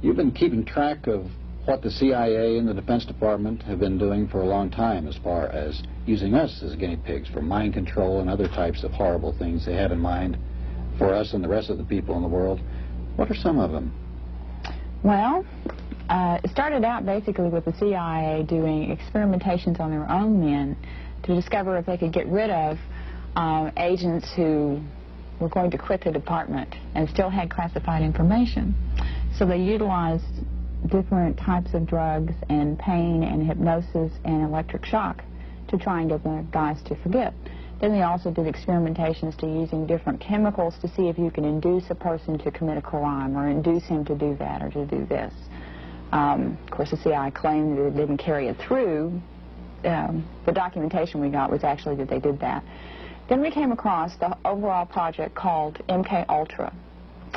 You've been keeping track of what the CIA and the Defense Department have been doing for a long time as far as using us as guinea pigs for mind control and other types of horrible things they have in mind for us and the rest of the people in the world. What are some of them? Well, it started out basically with the CIA doing experimentations on their own men to discover if they could get rid of agents who were going to quit the department and still had classified information. So they utilized different types of drugs and pain and hypnosis and electric shock to try and get the guys to forget. Then they also did experimentations to using different chemicals to see if you can induce a person to commit a crime or induce him to do that or to do this. Of course, the CIA claimed that it didn't carry it through. The documentation we got was actually that they did that. Then we came across the overall project called MK Ultra.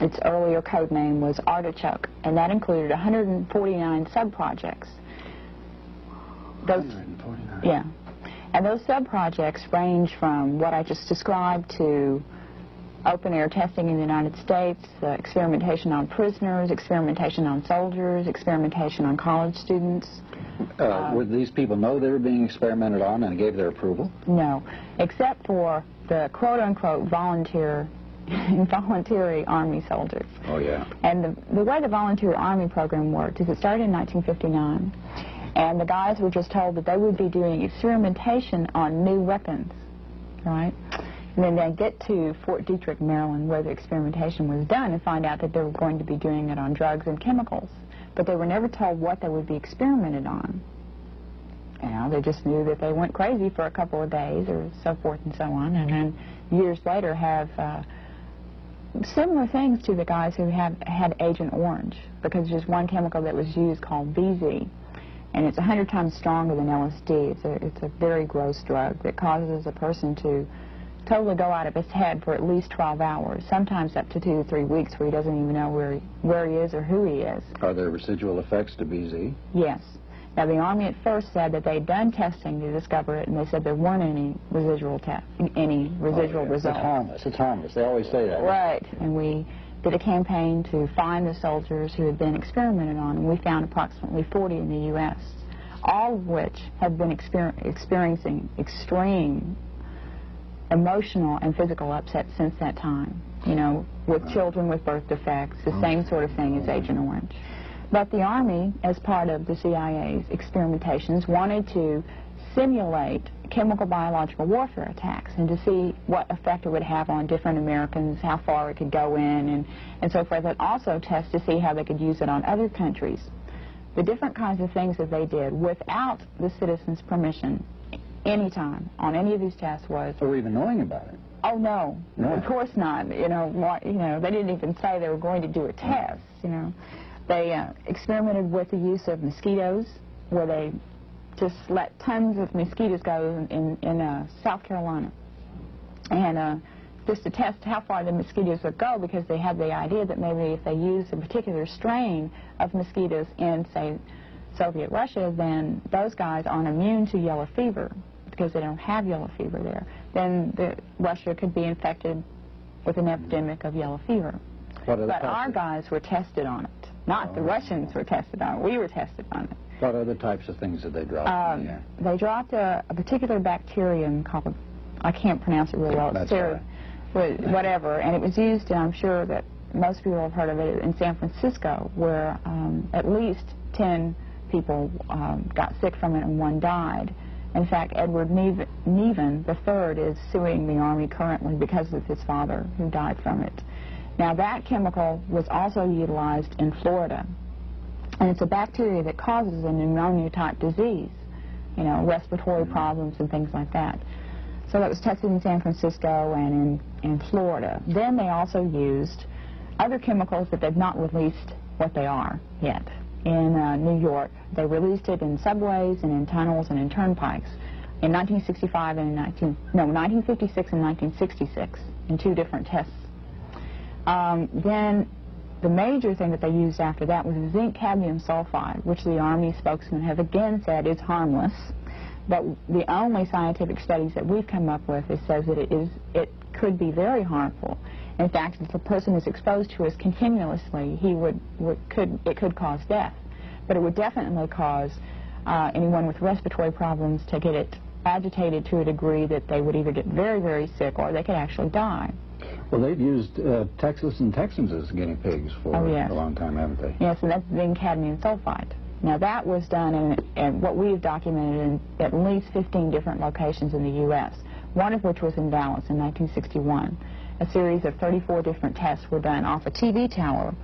Its earlier code name was Artichoke, and that included 149 sub-projects. 149. Yeah. And those sub-projects range from what I just described to open-air testing in the United States, experimentation on prisoners, experimentation on soldiers, experimentation on college students. Would these people know they were being experimented on and gave their approval? No, except for the quote-unquote voluntary Army soldiers. Oh, yeah. And the way the Volunteer Army program worked is it started in 1959, and the guys were just told that they would be doing experimentation on new weapons, right? And then they'd get to Fort Detrick, Maryland, where the experimentation was done, and find out that they were going to be doing it on drugs and chemicals. But they were never told what they would be experimented on. You know, they just knew that they went crazy for a couple of days or so forth and so on, and then years later have similar things to the guys who had Agent Orange, because there's one chemical that was used called BZ, and it's 100 times stronger than LSD. It's a very gross drug that causes a person to totally go out of his head for at least 12 hours, sometimes up to 2 to 3 weeks, where he doesn't even know where he is or who he is. Are there residual effects to BZ? Yes. Now, the Army at first said that they'd done testing to discover it, and they said there weren't any residual results. It's harmless. It's harmless. They always say that. Right. And we did a campaign to find the soldiers who had been experimented on, and we found approximately 40 in the U.S., all of which have been experiencing extreme emotional and physical upset since that time, you know, with children with birth defects, the same sort of thing as Agent Orange. But the Army, as part of the CIA's experimentations, wanted to simulate chemical biological warfare attacks and to see what effect it would have on different Americans, how far it could go in, and so forth, and also test to see how they could use it on other countries. The different kinds of things that they did without the citizens' permission anytime on any of these tests was... Or even knowing about it? Oh, no. Of course not. You know, they didn't even say they were going to do a test, you know. They experimented with the use of mosquitoes, where they just let tons of mosquitoes go in South Carolina. And just to test how far the mosquitoes would go, because they had the idea that maybe if they used a particular strain of mosquitoes in, say, Soviet Russia, then those guys aren't immune to yellow fever, because they don't have yellow fever there. Then Russia could be infected with an epidemic of yellow fever. But our guys were tested on it. Not the Russians were tested on it. We were tested on it. What other types of things did they drop in the air? They dropped a particular bacterium called, I can't pronounce it real well. That's whatever. And it was used, and I'm sure that most people have heard of it, in San Francisco, where at least 10 people got sick from it and 1 died. In fact, Edward Nevin III is suing the Army currently because of his father, who died from it. Now, that chemical was also utilized in Florida, and it's a bacteria that causes a pneumonia-type disease, you know, respiratory problems and things like that. So that was tested in San Francisco and in Florida. Then they also used other chemicals that they've not released what they are yet. In New York, they released it in subways and in tunnels and in turnpikes in 1965 and 1956 and 1966 in 2 different tests. Then the major thing that they used after that was zinc cadmium sulfide, which the Army spokesman have again said is harmless. But the only scientific studies that we've come up with says that it could be very harmful. In fact, if a person is exposed to it continuously, it could cause death. But it would definitely cause anyone with respiratory problems to get it agitated to a degree that they would either get very, very sick or they could actually die. Well, they've used Texas and Texans as guinea pigs for a long time, haven't they? Yes, and that's zinc cadmium sulfide. Now, that was done in what we've documented in at least 15 different locations in the U.S., one of which was in Dallas in 1961. A series of 34 different tests were done off a TV tower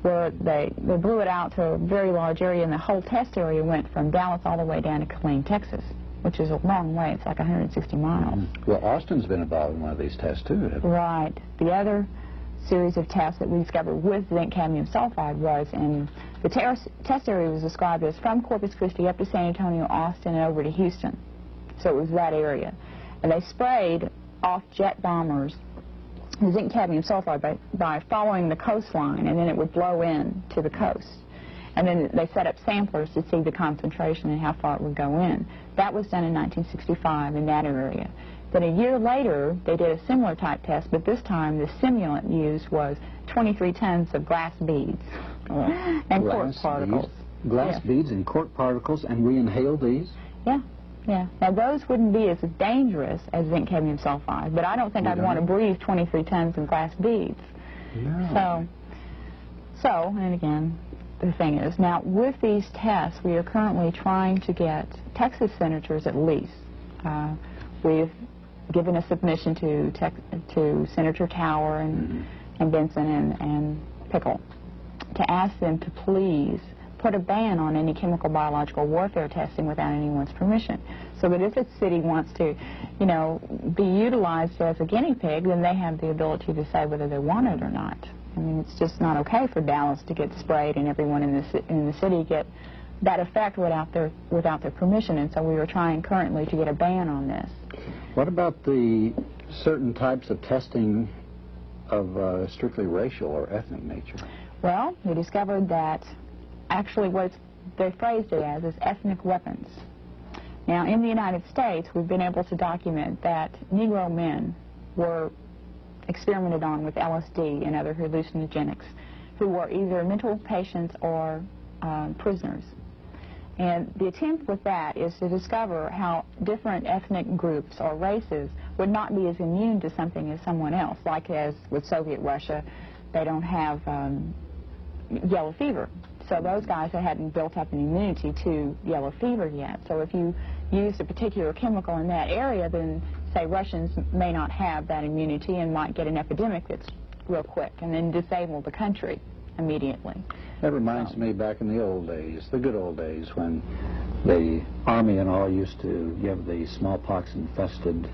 where they blew it out to a very large area, and the whole test area went from Dallas all the way down to Killeen, Texas, which is a long way. It's like 160 miles. Well, Austin's been involved in one of these tests, too. Right. The other series of tests that we discovered with zinc cadmium sulfide was in the test area was described as from Corpus Christi up to San Antonio, Austin, and over to Houston. So it was that area. And they sprayed off jet bombers the zinc cadmium sulfide by following the coastline, and then it would blow in to the coast. And then they set up samplers to see the concentration and how far it would go in. That was done in 1965 in that area. Then a year later, they did a similar type test, but this time the simulant used was 23 tons of glass beads and quartz particles. Glass beads and quartz particles, and we inhaled these? Yeah. Yeah. Now, those wouldn't be as dangerous as zinc cadmium sulfide, but I don't think I'd want to breathe 23 tons of glass beads. No. So, and again, the thing is, now, with these tests, we are currently trying to get Texas senators at least. We've given a submission to Senator Tower and Benson and Pickle to ask them to please put a ban on any chemical biological warfare testing without anyone's permission, so that if a city wants to, you know, be utilized as a guinea pig, then they have the ability to say whether they want it or not. I mean, it's just not okay for Dallas to get sprayed and everyone in the city get that effect without their permission, and so we are trying currently to get a ban on this. What about the certain types of testing of strictly racial or ethnic nature? Well, we discovered that actually what they phrased it as is ethnic weapons. Now, in the United States, we've been able to document that Negro men were experimented on with LSD and other hallucinogenics who were either mental patients or prisoners. And the attempt with that is to discover how different ethnic groups or races would not be as immune to something as someone else. Like as with Soviet Russia, they don't have yellow fever. So those guys hadn't built up an immunity to yellow fever yet. So if you used a particular chemical in that area, then, say, Russians may not have that immunity and might get an epidemic that's real quick and then disable the country immediately. That reminds me back in the old days, the good old days, when the Army and all used to give the smallpox-infected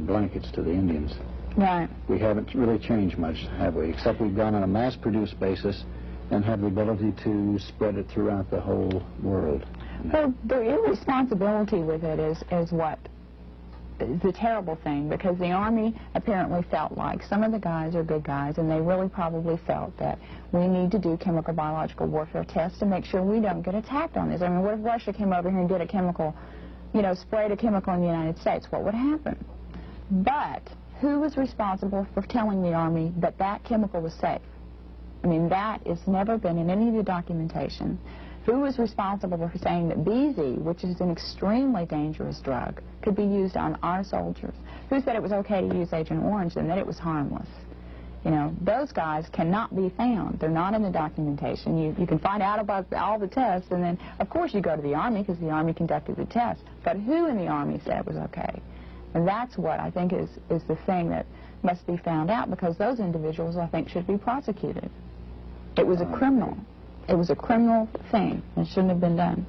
blankets to the Indians. Right. We haven't really changed much, have we? Except we've gone on a mass-produced basis and have the ability to spread it throughout the whole world. Well, the irresponsibility with it is what is the terrible thing, because the Army apparently felt like some of the guys are good guys, and they really probably felt that we need to do chemical biological warfare tests to make sure we don't get attacked on this. I mean, what if Russia came over here and did a chemical, you know, sprayed a chemical in the United States? What would happen? But who was responsible for telling the Army that that chemical was safe? I mean, that has never been in any of the documentation. Who was responsible for saying that BZ, which is an extremely dangerous drug, could be used on our soldiers? Who said it was okay to use Agent Orange and that it was harmless? You know, those guys cannot be found. They're not in the documentation. You can find out about all the tests, and then, of course, you go to the Army because the Army conducted the test. But who in the Army said it was okay? And that's what I think is the thing that must be found out, because those individuals, I think, should be prosecuted. It was a criminal. It was a criminal thing. It shouldn't have been done.